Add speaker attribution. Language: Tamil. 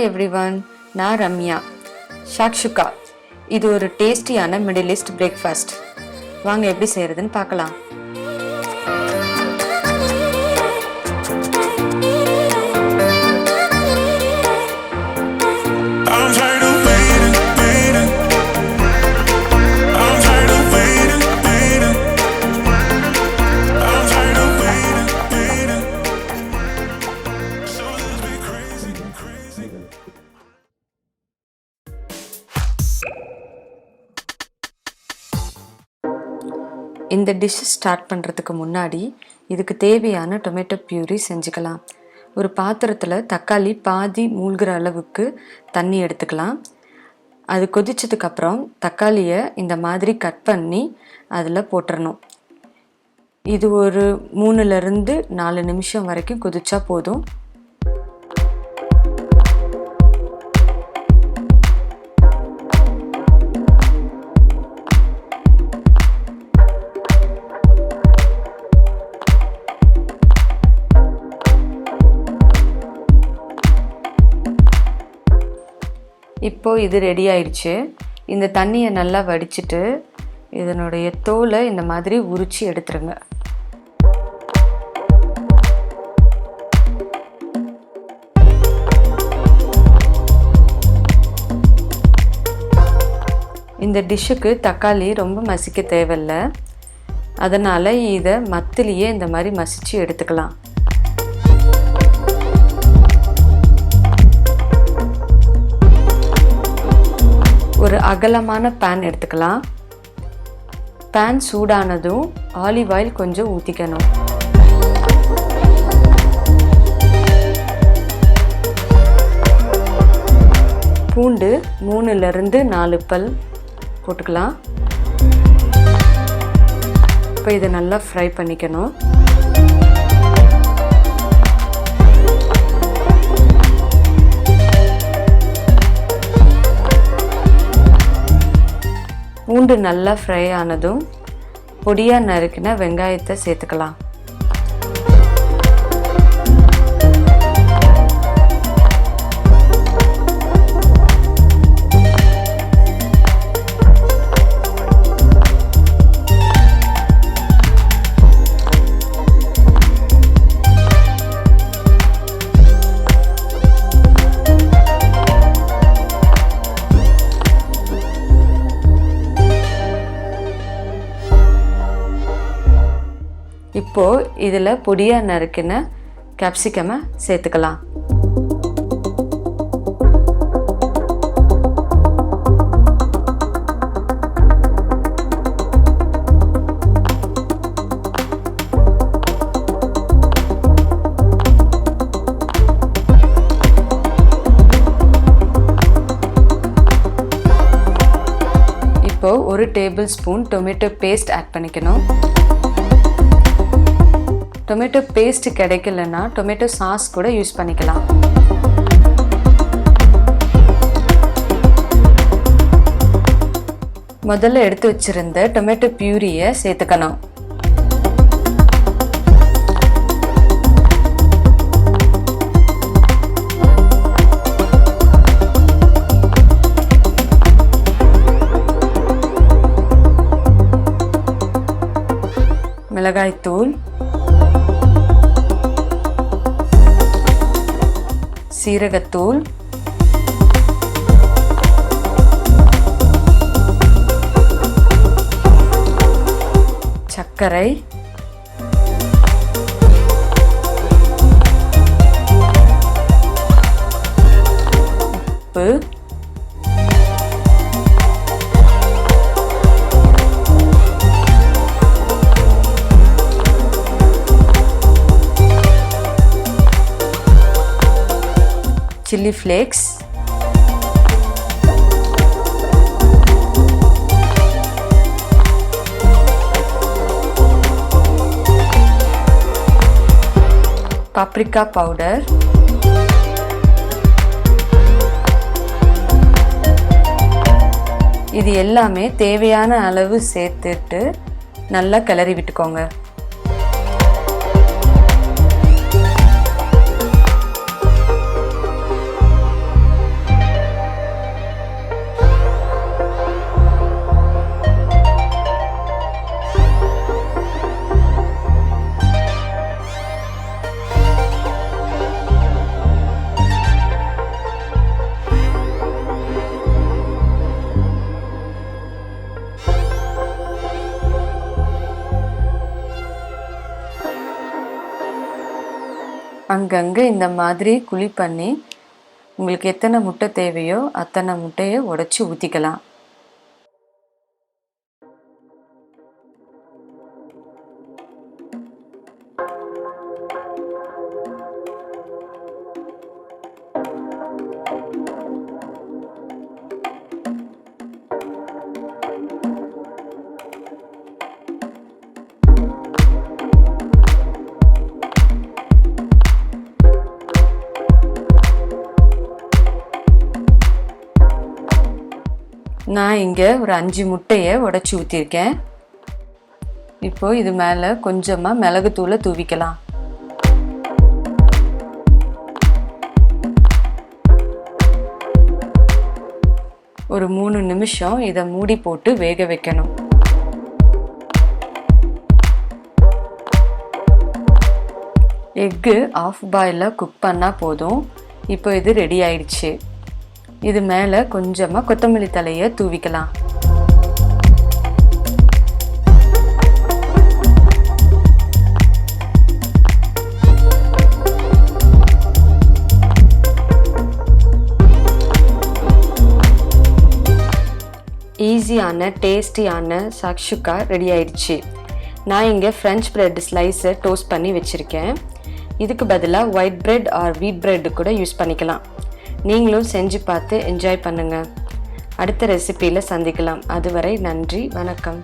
Speaker 1: ஹாய் எவ்ரிவன், நான் ரம்யா. ஷாக்ஷுகா இது ஒரு டேஸ்டியான மிடில் ஈஸ்ட் பிரேக்ஃபாஸ்ட். வாங்க எப்படி செய்யறதுன்னு பார்க்கலாம். இந்த டிஷ்ஷை ஸ்டார்ட் பண்ணுறதுக்கு முன்னாடி இதுக்கு தேவையான டொமேட்டோ பியூரி செஞ்சுக்கலாம். ஒரு பாத்திரத்தில் தக்காளி பாதி மூழ்கிற அளவுக்கு தண்ணி எடுத்துக்கலாம். அது கொதிச்சதுக்கப்புறம் தக்காளியை இந்த மாதிரி கட் பண்ணி அதில் போட்டுறணும். இது ஒரு 3-4 நிமிஷம் வரைக்கும் கொதிச்சா போதும். இப்போது இது ரெடி ஆயிடுச்சு. இந்த தண்ணியை நல்லா வடிச்சிட்டு இதனுடைய தோலை இந்த மாதிரி உரித்து எடுத்துருங்க. இந்த டிஷ்ஷுக்கு தக்காளி ரொம்ப மசிக்க தேவையில்லை. அதனால் இதை மத்திலேயே இந்த மாதிரி மசித்து எடுத்துக்கலாம். ஒரு அகலமான பேன் எடுத்துக்கலாம். பேன் சூடானதும் ஆலிவ் ஆயில் கொஞ்சம் ஊற்றிக்கணும். பூண்டு 3-4 பல் போட்டுக்கலாம். இப்போ இதை நல்லா ஃப்ரை பண்ணிக்கணும். பூண்டு நல்லா ஃப்ரை ஆனதும் பொடியாக நறுக்கின வெங்காயத்தை சேர்த்துக்கலாம். இப்போது இதில் பொடியாக நறுக்கின கேப்சிகமை சேர்த்துக்கலாம். இப்போது 1 tablespoon tomato paste add பண்ணிக்கணும். டொமேட்டோ பேஸ்ட் கிடைக்கலன்னா டொமேட்டோ சாஸ் கூட யூஸ் பண்ணிக்கலாம். முதல்ல எடுத்து வச்சிருந்த டொமேட்டோ பியூரியை சேர்த்துக்கணும். மிளகாய்த்தூள், சீரகத்தூள், சர்க்கரை, உப்பு, சில்லி ஃப்ளேக்ஸ், paprika powder, இது எல்லாமே தேவையான அளவு சேர்த்துட்டு நல்லா கிளறி விட்டுக்கோங்க. அங்கங்கே இந்த மாதிரி குழி பண்ணி உங்களுக்கு எத்தனை முட்டை தேவையோ அத்தனை முட்டையை உடைச்சி ஊற்றிக்கலாம். நான் இங்கே ஒரு 5 முட்டையை உடைச்சி ஊற்றிருக்கேன். இப்போ இது மேலே கொஞ்சமாக மிளகுத்தூளை தூவிக்கலாம். ஒரு 3 நிமிஷம் இதை மூடி போட்டு வேக வைக்கணும். எக்கு ஆஃப் பாயிலில் குக் பண்ணால் போதும். இப்போ இது ரெடி ஆயிடுச்சு. இது மேலே கொஞ்சமாக கொத்தமல்லி தலையை தூவிக்கலாம். ஈஸியான டேஸ்டியான ஷக்ஷுக்கா ரெடி ஆயிடுச்சு. நான் இங்கே ஃப்ரெஞ்ச் பிரெட் ஸ்லைஸை டோஸ்ட் பண்ணி வச்சுருக்கேன். இதுக்கு பதிலாக white bread or wheat bread கூட யூஸ் பண்ணிக்கலாம். நீங்களும் செஞ்சு பார்த்து என்ஜாய் பண்ணுங்கள். அடுத்த ரெசிபியில் சந்திக்கலாம். அதுவரை நன்றி, வணக்கம்.